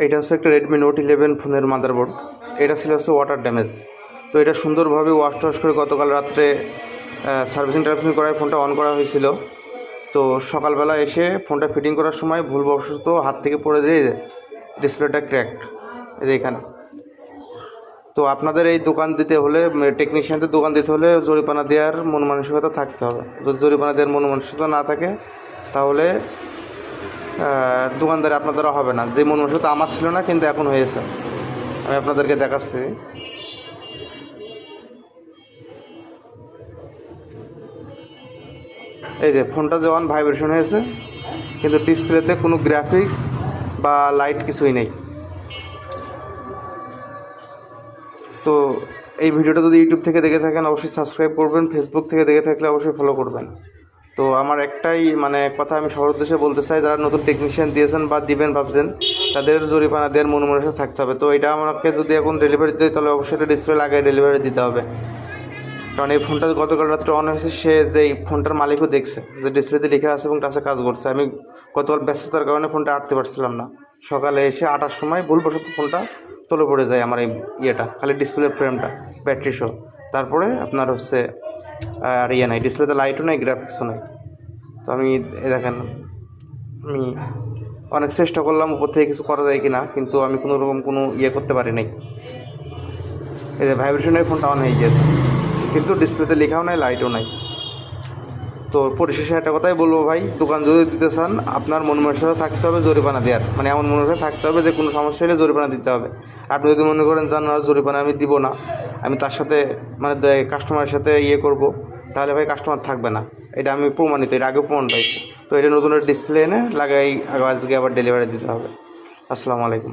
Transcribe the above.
এটা হচ্ছে একটা রেডমি নোট 11 ফোনের মাদারবোর্ড। এটা ছিল হচ্ছে ওয়াটার ড্যামেজ। তো এটা সুন্দরভাবে ওয়াশ টশ করে গতকাল রাত্রে সার্ভিসিং টার্ভিসিং করায় ফোনটা অন করা হয়েছিল। তো সকালবেলা এসে ফোনটা ফিটিং করার সময় ভুলবশত হাত থেকে পড়ে যেয়ে ডিসপ্লেটা ক্র্যাকড এই যে এখানে। তো আপনাদের এই দোকান দিতে হলে, টেকনিশিয়ানদের দোকান দিতে হলে জরিমানা দেওয়ার মন মানসিকতা থাকতে হবে। যদি জরিমানা দেওয়ার মন মানসিকতা না থাকে তাহলে দোকানদারি আপনার দ্বারা হবে না। যে মন মানসিকতা আমার ছিল না, কিন্তু এখন হয়েছে। আমি আপনাদেরকে দেখাচ্ছি। এই যে ফোনটা যখন ভাইব্রেশন হয়েছে, কিন্তু ডিসপ্লেতে কোনো গ্রাফিক্স বা লাইট কিছুই নেই। তো এই ভিডিওটা যদি ইউটিউব থেকে দেখে থাকেন অবশ্যই সাবস্ক্রাইব করবেন, ফেসবুক থেকে দেখে থাকলে অবশ্যই ফলো করবেন। তো আমার একটাই কথা আমি সবার উদ্দেশ্যে বলতে চাই, যারা নতুন টেকনিশিয়ান দিয়েছেন বা দিবেন ভাবছেন, তাদের জরিমানা দেওয়ার মন মানসিকতা থাকতে হবে। তো এটা আমাকে যদি এখন ডেলিভারি দিতে, তাহলে অবশ্যই এটা ডিসপ্লে লাগাই ডেলিভারি দিতে হবে। কারণ এই ফোনটা গতকাল রাত্রে অন হয়েছে, সে যে এই ফোনটার মালিকও দেখছে যে ডিসপ্লেতে লেখা আছে এবং টাচে কাজ করছে। আমি গতকাল ব্যস্ততার কারণে ফোনটা আটতে পারছিলাম না। সকালে এসে 8টার সময় ভুলবশত ফোনটা তুলে পড়ে যায় আমার এই খালি ডিসপ্লের ফ্রেমটা, ব্যাটারি সহ। তারপরে আপনার হচ্ছে আর নাই, ডিসপ্লেতে লাইটও নাই, গ্রাফিক্সও নাই। তো আমি দেখেন, আমি অনেক চেষ্টা করলাম উপর থেকে কিছু করা যায় কি না, কিন্তু আমি কোনো রকম কোনো করতে পারি নাই। এই যে ভাইব্রেশনের ফোনটা অন হয়ে গিয়েছে, কিন্তু ডিসপ্লেতে লেখাও নাই, লাইটও নাই। তো পরিশেষে একটা কথাই বলবো ভাই, দোকান যদি দিতে চান আপনার মন মানসিকতা থাকতে হবে জরিমানা দেওয়ার, এমন মন মানসিকতা থাকতে হবে যে কোনো সমস্যা হলে জরিমানা দিতে হবে। আপনি যদি মনে করেন জান না, জরিমানা আমি দিব না, আমি তার সাথে কাস্টমারের সাথে করব, তাহলে ভাই কাস্টমার থাকবে না। এটা আমি প্রমাণিত, এর আগে প্রমাণ পাইছি। তো এটা নতুন ডিসপ্লে এনে লাগাই আজকে আবার ডেলিভারি দিতে হবে। আসসালামু আলাইকুম।